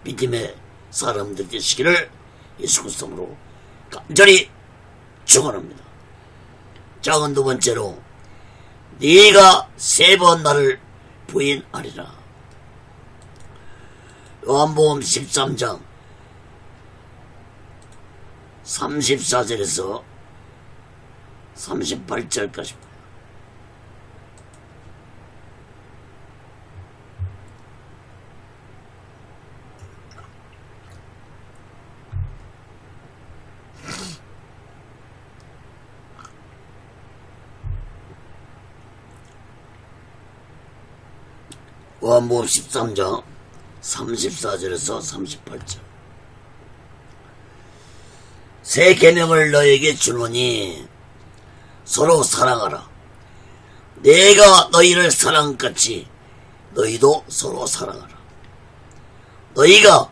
믿음의 사람들 되시기를 예수 그리스도로 간절히 축원합니다. 작은 두 번째로, 네가 3번 나를 부인하리라. 요한복음 13장 34절에서 38절까지입니다. 요한복음 13장 34절에서 38절. 새 계명을 너에게 주노니 서로 사랑하라. 내가 너희를 사랑같이 너희도 서로 사랑하라. 너희가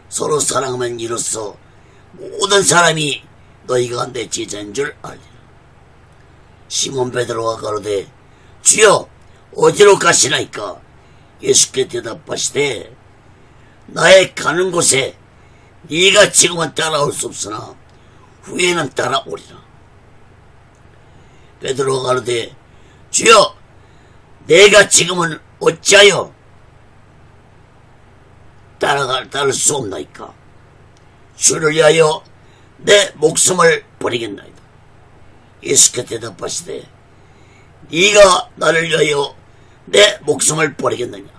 서로 사랑하면 이로써 모든 사람이 너희가 내 제자인 줄 알리라. 시몬 베드로가 가로되 주여 어디로 가시나이까? 예수께 대답하시되 나의 가는 곳에 네가 지금은 따라올 수 없으나 후에는 따라오리라. 베드로가 가로되 주여 내가 지금은 어찌하여 따를 수 없나이까? 주를 위하여 내 목숨을 버리겠나이다. 예수께 대답하시되 네가 나를 위하여 내 목숨을 버리겠느냐?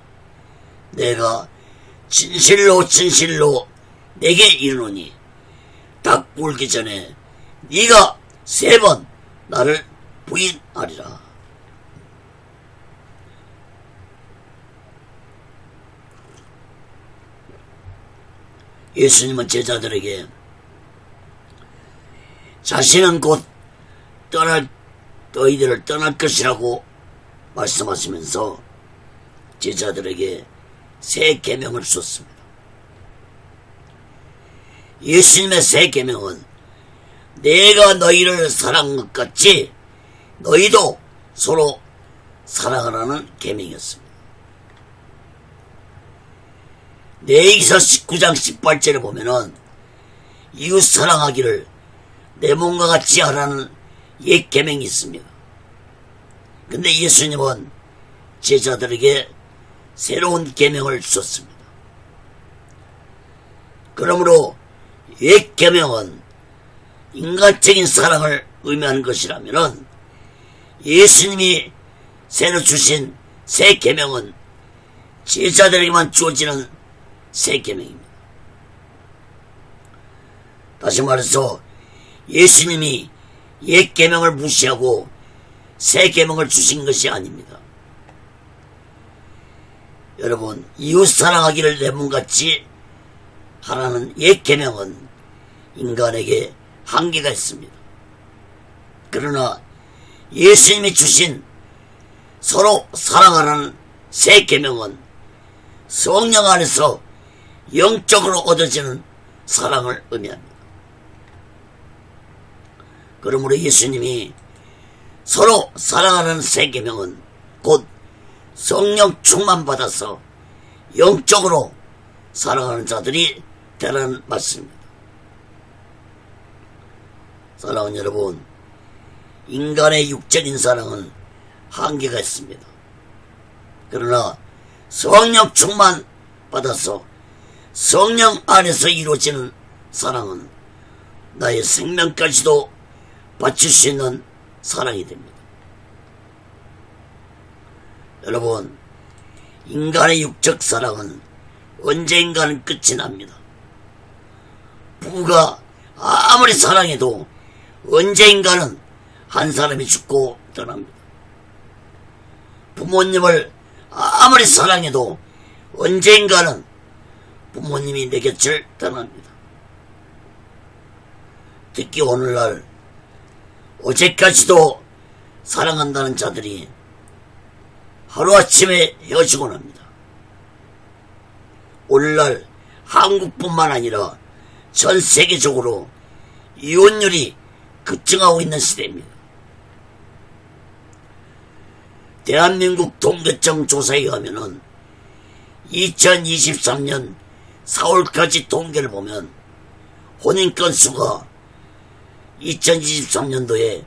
내가 진실로 진실로 내게 이르노니 닭 울기 전에 네가 3번 나를 부인하리라. 예수님은 제자들에게 자신은 곧 너희들을 떠날 것이라고 말씀하시면서 제자들에게 새 계명을 주었습니다. 예수님의 새 계명은 내가 너희를 사랑한 것 같이 너희도 서로 사랑하라는 계명이었습니다. 레위기서 19장 18절에 보면은 이웃 사랑하기를 내 몸과 같이 하라는 옛 계명이 있습니다. 근데 예수님은 제자들에게 새로운 계명을 주셨습니다. 그러므로 옛 계명은 인간적인 사랑을 의미하는 것이라면은 예수님이 새로 주신 새 계명은 제자들에게만 주어지는 새 계명입니다. 다시 말해서 예수님이 옛 계명을 무시하고 새 계명을 주신 것이 아닙니다. 여러분, 이웃 사랑하기를 내 몸같이 하라는 옛 계명은 인간에게 한계가 있습니다. 그러나 예수님이 주신 서로 사랑하라는 새 계명은 성령 안에서 영적으로 얻어지는 사랑을 의미합니다. 그러므로 예수님이 서로 사랑하는 새 계명은 곧 성령 충만 받아서 영적으로 사랑하는 자들이 되라는 말씀입니다. 사랑하는 여러분, 인간의 육적인 사랑은 한계가 있습니다. 그러나 성령 충만 받아서 성령 안에서 이루어지는 사랑은 나의 생명까지도 바칠 수 있는 사랑이 됩니다. 여러분, 인간의 육적 사랑은 언젠가는 끝이 납니다. 부부가 아무리 사랑해도 언젠가는 한 사람이 죽고 떠납니다. 부모님을 아무리 사랑해도 언젠가는 부모님이 내 곁을 떠납니다. 특히 오늘날 어제까지도 사랑한다는 자들이 하루아침에 헤어지곤 합니다. 오늘날 한국뿐만 아니라 전 세계적으로 이혼율이 급증하고 있는 시대입니다. 대한민국 통계청 조사에 의하면 2023년 4월까지 통계를 보면 혼인 건수가 2023년도에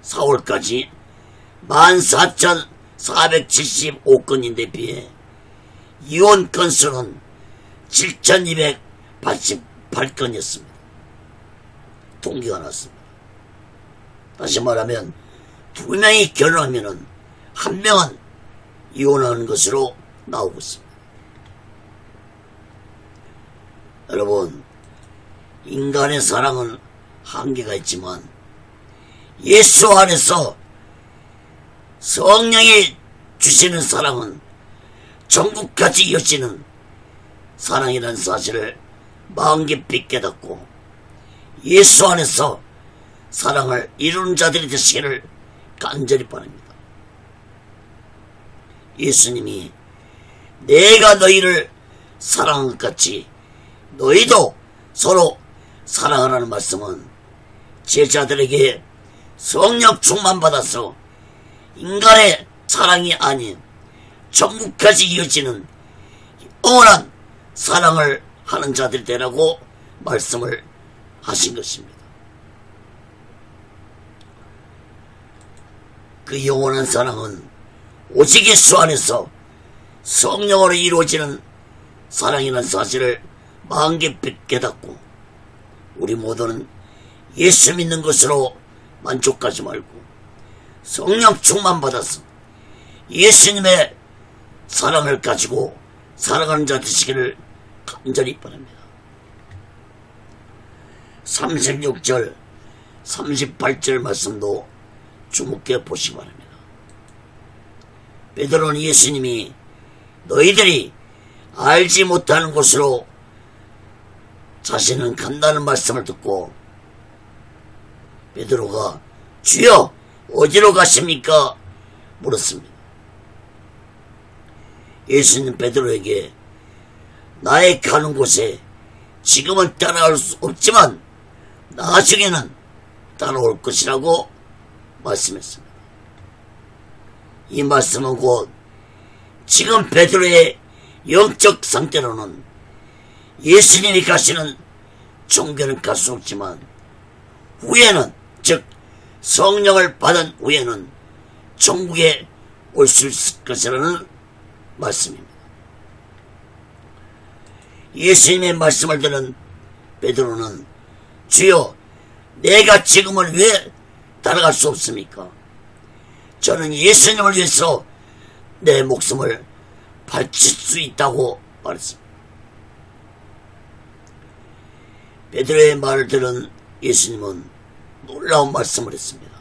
4월까지 14,475건인데 비해 이혼 건수는 7,288건이었습니다. 통계가 났습니다. 다시 말하면 2명이 결혼하면 1명은 이혼하는 것으로 나오고 있습니다. 여러분, 인간의 사랑은 한계가 있지만 예수 안에서 성령이 주시는 사랑은 전국까지 이어지는 사랑이라는 사실을 마음 깊이 깨닫고 예수 안에서 사랑을 이루는 자들이 되시기를 간절히 바랍니다. 예수님이 내가 너희를 사랑한 것 같이 너희도 서로 사랑하라는 말씀은 제자들에게 성령 충만 받아서 인간의 사랑이 아닌 전국까지 이어지는 영원한 사랑을 하는 자들이 되라고 말씀을 하신 것입니다. 그 영원한 사랑은 오직 예수 안에서 성령으로 이루어지는 사랑이라는 사실을 마음 깊이 깨닫고 우리 모두는 예수 믿는 것으로 만족하지 말고 성령 충만 받아서 예수님의 사랑을 가지고 살아가는 자 되시기를 간절히 바랍니다. 36절 38절 말씀도 주목해 보시기 바랍니다. 베드로는 예수님이 너희들이 알지 못하는 곳으로 자신은 간다는 말씀을 듣고 베드로가 주여 어디로 가십니까? 물었습니다. 예수님 베드로에게 나의 가는 곳에 지금은 따라올 수 없지만 나중에는 따라올 것이라고 말씀했습니다. 이 말씀은 곧 지금 베드로의 영적 상태로는 예수님이 가시는 종교는 갈 수 없지만 후에는 즉 성령을 받은 후에는 천국에 올 수 있을 것이라는 말씀입니다. 예수님의 말씀을 들은 베드로는 주여 내가 지금은 왜 따라갈 수 없습니까? 저는 예수님을 위해서 내 목숨을 바칠 수 있다고 말했습니다. 베드로의 말을 들은 예수님은 놀라운 말씀을 했습니다.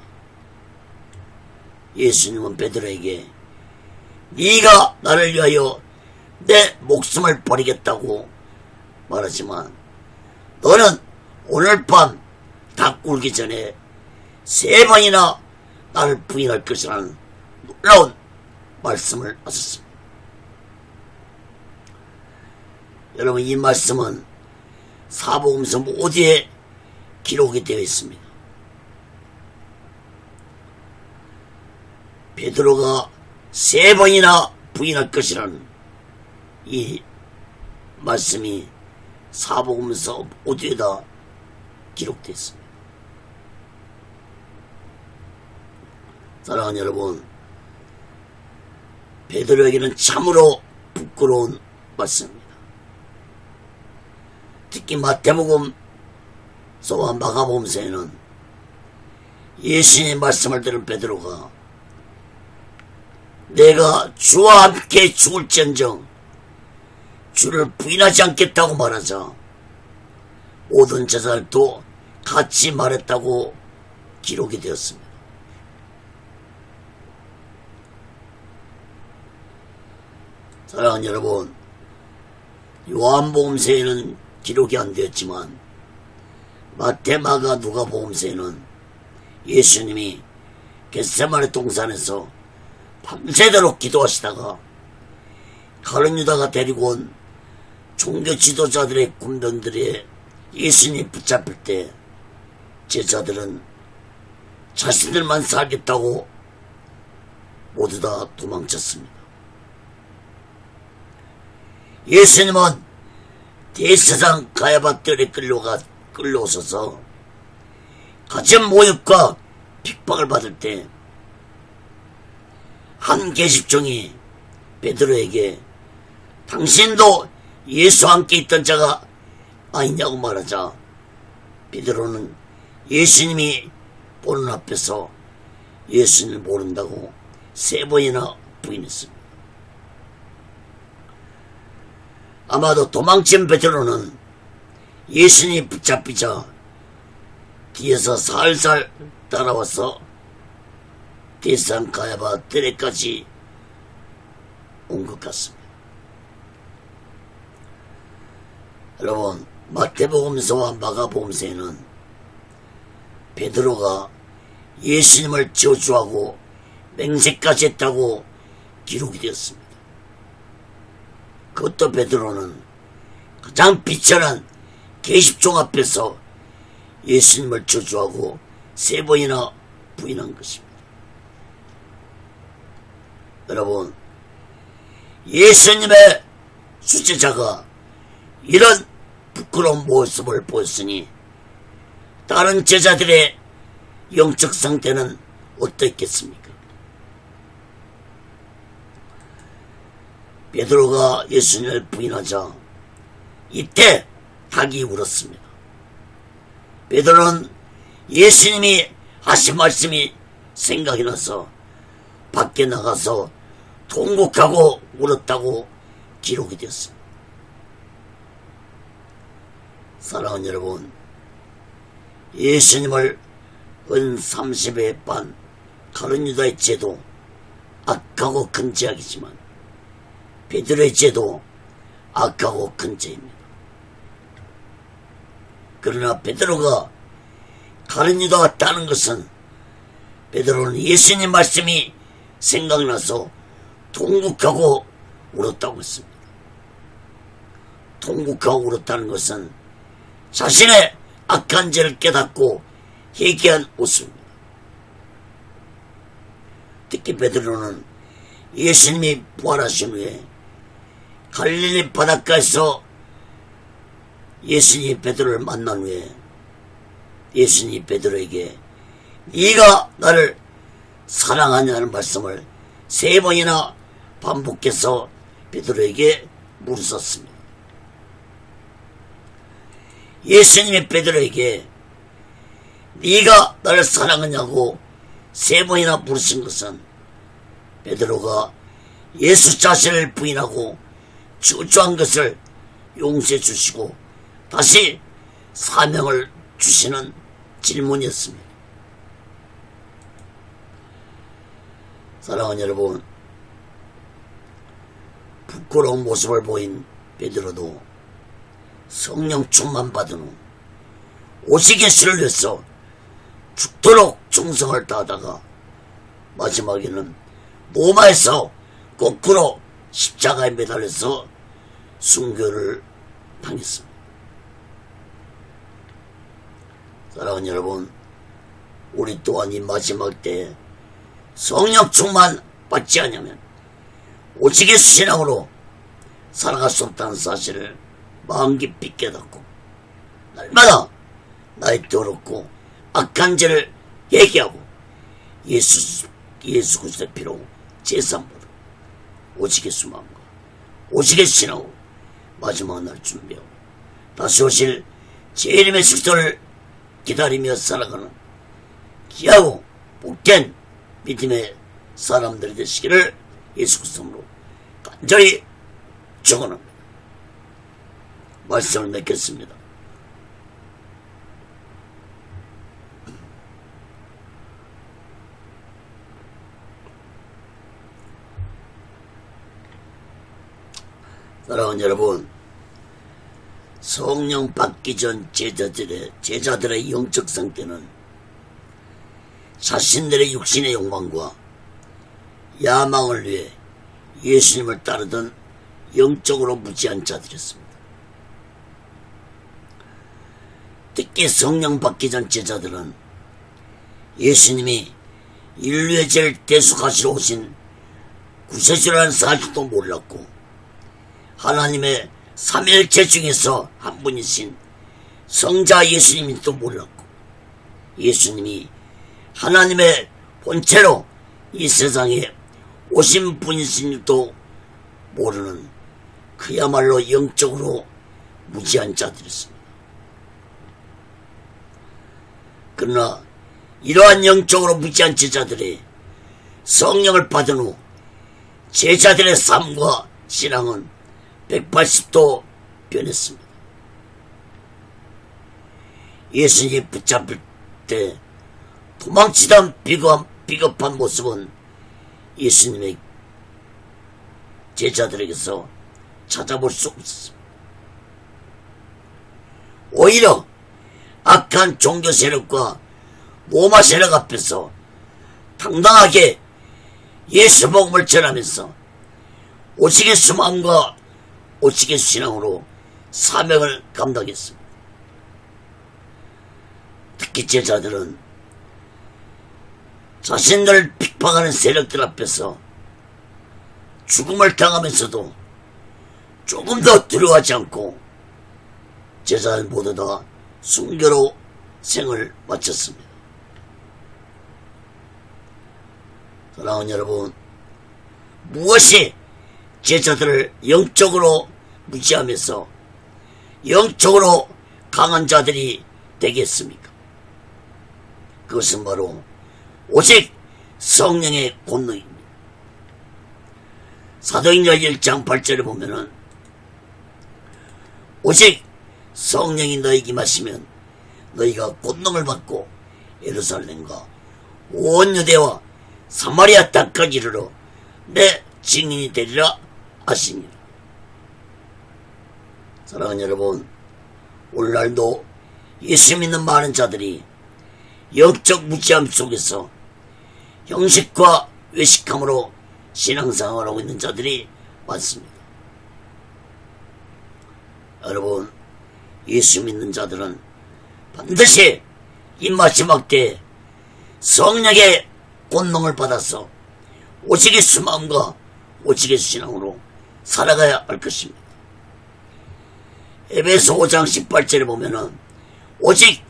예수님은 베드로에게 네가 나를 위하여 내 목숨을 버리겠다고 말하지만 너는 오늘 밤 닭 굴기 전에 3번이나 나를 부인할 것이라는 놀라운 말씀을 하셨습니다. 여러분, 이 말씀은 사복음서 모두에 기록이 되어 있습니다. 베드로가 3번이나 부인할 것이라는 이 말씀이 사복음서 모두에다 기록되어 있습니다. 사랑하는 여러분, 베드로에게는 참으로 부끄러운 말씀입니다. 특히 마태복음서와 마가복음서에는 예수님의 말씀을 들은 베드로가 내가 주와 함께 죽을지언정 주를 부인하지 않겠다고 말하자 모든 제자들도 같이 말했다고 기록이 되었습니다. 사랑하는 여러분, 요한복음서에는 기록이 안 되었지만 마태, 마가, 누가복음서에는 예수님이 겟세마네 동산에서 밤새도록 기도하시다가 가룟 유다가 데리고 온 종교 지도자들의 군병들이 예수님 붙잡힐 때 제자들은 자신들만 살겠다고 모두 다 도망쳤습니다. 예수님은 대제사장 가야바 뜰에 끌려오셔서 가진 모욕과 핍박을 받을 때 한 계집종이 베드로에게 당신도 예수와 함께 있던 자가 아니냐고 말하자 베드로는 예수님이 보는 앞에서 예수님을 모른다고 3번이나 부인했습니다. 아마도 도망친 베드로는 예수님이 붙잡히자 뒤에서 살살 따라와서 대제사장 가야바 뜰에까지 온 것 같습니다. 여러분, 마태복음서와 마가복음서에는 베드로가 예수님을 저주하고 맹세까지 했다고 기록이 되었습니다. 그것도 베드로는 가장 비천한 계집종 앞에서 예수님을 저주하고 3번이나 부인한 것입니다. 여러분, 예수님의 수제자가 이런 부끄러운 모습을 보였으니 다른 제자들의 영적 상태는 어떻겠습니까? 베드로가 예수님을 부인하자 이때 닭이 울었습니다. 베드로는 예수님이 하신 말씀이 생각이 나서 밖에 나가서 통곡하고 울었다고 기록이 되었습니다. 사랑하는 여러분, 예수님을 은 30회 반 가룟 유다의 죄도 악하고 큰 죄악이지만 베드로의 죄도 악하고 큰 죄입니다. 그러나 베드로가 가룟 유다가 따는 것은 베드로는 예수님 말씀이 생각나서 통곡하고 울었다고 했습니다. 통곡하고 울었다는 것은 자신의 악한 죄를 깨닫고 회개한 모습입니다. 특히 베드로는 예수님이 부활하신 후에 갈릴리 바닷가에서 예수님이 베드로를 만난 후에 예수님이 베드로에게 네가 나를 사랑하냐는 말씀을 3번이나 반복해서 베드로에게 물으셨습니다. 예수님이 베드로에게 네가 나를 사랑하냐고 3번이나 물으신 것은 베드로가 예수 자신을 부인하고 저주한 것을 용서해 주시고 다시 사명을 주시는 질문이었습니다. 사랑하는 여러분, 부끄러운 모습을 보인 베드로도 성령 충만 받은 후 오시게스를 위해서 죽도록 충성을 다하다가 마지막에는 로마에서 거꾸로 십자가에 매달려서 순교를 당했습니다. 사랑하는 여러분, 우리 또한 이 마지막 때에 성령 충만 받지 않으면 오시게스 신앙으로 살아갈 수 없다는 사실을 마음 깊이 깨닫고 날마다 나의 더럽고 악한 죄를 얘기하고 예수 그리스도의 피로 제삼보다 오시게스 마음과 오시게스 신앙으로 마지막 날 준비하고 다시 오실 재림의 숙소를 기다리며 살아가는 귀하고 복된 믿음의 사람들이 되시기를 예수 그리스도로 간절히 축원합니다. 말씀을 맺겠습니다. 사랑하는 여러분, 성령 받기 전 제자들의 영적 상태는 자신들의 육신의 욕망과 야망을 위해 예수님을 따르던 영적으로 무지한 자들이었습니다. 특히 성령 받기 전 제자들은 예수님이 인류의 죄를 대속하시러 오신 구세주라는 사실도 몰랐고, 하나님의 삼위일체 중에서 한 분이신 성자 예수님인지도 몰랐고, 예수님이 하나님의 본체로 이 세상에 오신 분이신 줄도 모르는 그야말로 영적으로 무지한 자들이었습니다. 그러나 이러한 영적으로 무지한 제자들이 성령을 받은 후 제자들의 삶과 신앙은 180도 변했습니다. 예수님이 붙잡힐 때 도망치던 비겁한 모습은 예수님의 제자들에게서 찾아볼 수 없었습니다. 오히려 악한 종교 세력과 로마 세력 앞에서 당당하게 예수 복음을 전하면서 오직의 마음과 오직의 신앙으로 사명을 감당했습니다. 특히 제자들은 자신들을 핍박하는 세력들 앞에서 죽음을 당하면서도 조금 더 두려워하지 않고 제자들 모두 다 순교로 생을 마쳤습니다. 사랑하는 여러분, 무엇이 제자들을 영적으로 무지하면서 영적으로 강한 자들이 되겠습니까? 그것은 바로 오직 성령의 권능입니다. 사도행전 1장 8절에 보면은 오직 성령이 너희에게 임하시면 너희가 권능을 받고 예루살렘과 온 유대와 사마리아 땅까지 이르러 내 증인이 되리라 하시니라. 사랑하는 여러분, 오늘날도 예수 믿는 많은 자들이 영적 무지함 속에서 형식과 외식함으로 신앙생활을 하고 있는 자들이 많습니다. 여러분, 예수 믿는 자들은 반드시 이 마지막 때에 성령의 권능을 받아서 오직의 마음과 오직의 신앙으로 살아가야 할 것입니다. 에베소 5장 18절에 보면은 오직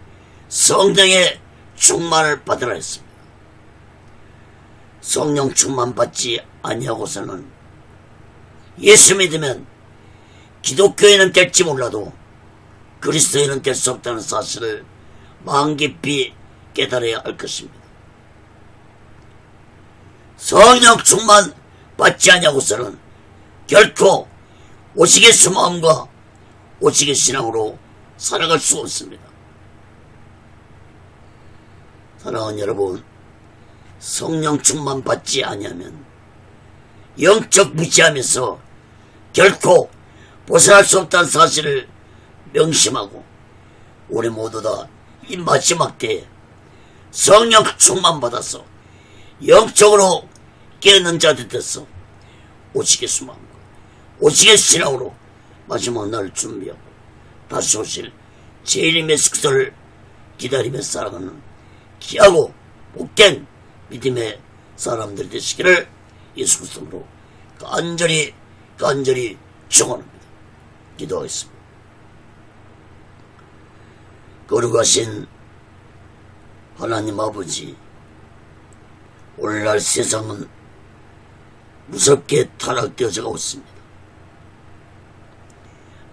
성령의 충만을 받으라 했습니다. 성령 충만 받지 아니하고서는 예수 믿으면 기독교인은 될지 몰라도 그리스도인은 될 수 없다는 사실을 마음 깊이 깨달아야 할 것입니다. 성령 충만 받지 아니하고서는 결코 오직의 마음과 오직의 신앙으로 살아갈 수 없습니다. 사랑하는 여러분, 성령 충만 받지 아니하면 영적 무지하면서 결코 벗어날 수 없다는 사실을 명심하고 우리 모두 다 이 마지막 때에 성령 충만 받아서 영적으로 깨어난 자들 됐어 오직의 마음과 오직의 신앙으로 마지막 날을 준비하고 다시 오실 재림의 숙소를 기다리며 살아가는 귀하고 복된 믿음의 사람들이 되시기를 예수 그리스도로 간절히 축원합니다. 기도하겠습니다. 거룩하신 하나님 아버지, 오늘날 세상은 무섭게 타락되어져 가고 있습니다.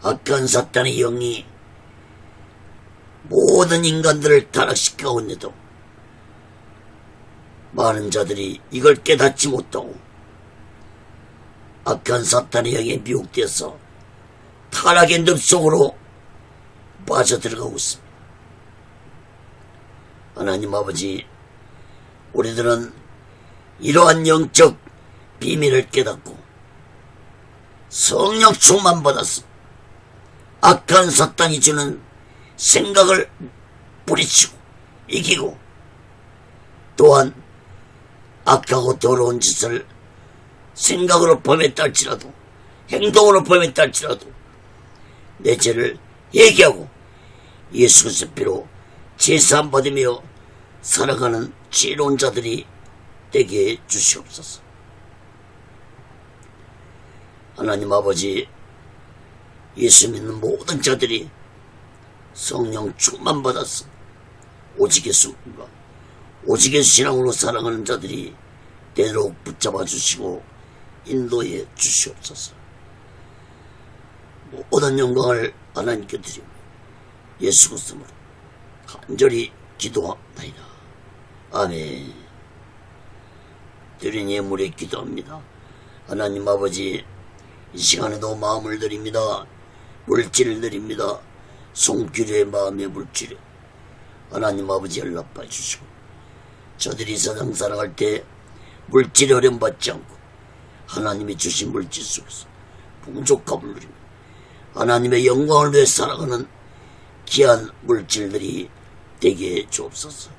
악한 사탄의 영이 모든 인간들을 타락시키고 있는데도 많은 자들이 이걸 깨닫지 못하고 악한 사탄의 영에 미혹되어서 타락의 늪속으로 빠져들어가고 있습니다. 하나님 아버지, 우리들은 이러한 영적 비밀을 깨닫고 성령 충만 받았어. 악한 사탄이 주는 생각을 뿌리치고 이기고, 또한 악하고 더러운 짓을 생각으로 범했다 할지라도, 행동으로 범했다 할지라도 내 죄를 얘기하고 예수 그리스도의 피로 제사함 받으며 살아가는 지혜로운 자들이 되게 해 주시옵소서. 하나님 아버지, 예수 믿는 모든 자들이 성령 충만 받았어 오직의 숨과 오직의 신앙으로 살아가는 자들이 되도록 붙잡아 주시고 인도해 주시옵소서. 모든 영광을 하나님께 드리고 예수 그리스도로 간절히 기도합니다. 아멘. 드린 예물에 기도합니다. 하나님 아버지, 이 시간에도 마음을 드립니다. 물질을 드립니다. 송규리의 마음의 물질을 하나님 아버지 연락해 주시고, 저들이 세상 살아갈 때 물질에 어려움받지 않고 하나님이 주신 물질 속에서 풍족함을 누리며 하나님의 영광을 위해 살아가는 귀한 물질들이 되게 해 주옵소서.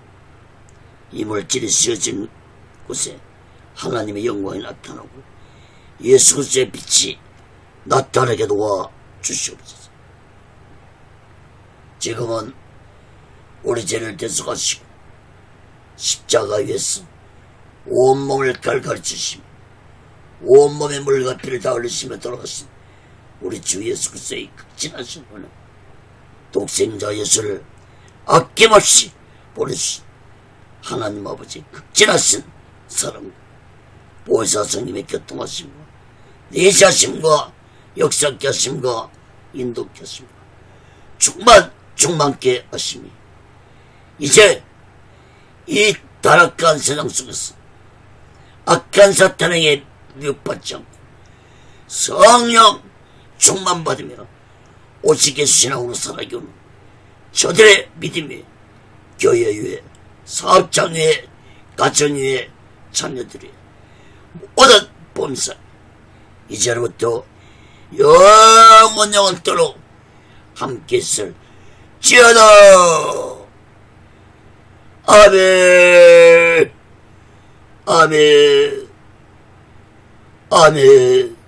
이 물질이 씌어진 곳에 하나님의 영광이 나타나고 예수 그리스도의 빛이 나타나게 도와 주시옵소서. 지금은 우리 죄를 대속하시고 십자가 위에서 온몸을 갈가르치시며 온몸에 물과 피를 다 흘리시며 돌아가신 우리 주 예수 그리스도의 극진하신 은혜, 독생자 예수를 아낌없이 보내주신 하나님 아버지 극진하신 사랑과 보혜사 성님의 교통하심과 내시하심과 역사케 하심과 인도케 하심과 충만케 하심이 이제 이 타락한 세상 속에서 악한 사탄에게 미혹받지 않고 성령 충만받으며 오직의 신앙으로 살아가는 저들의 믿음에 교회 위에 사업장 위에 가정 위에 자녀들이 모든 범사 이제로부터 영원토록 함께 있을 지어다. 아멘. 아멘. 아멘.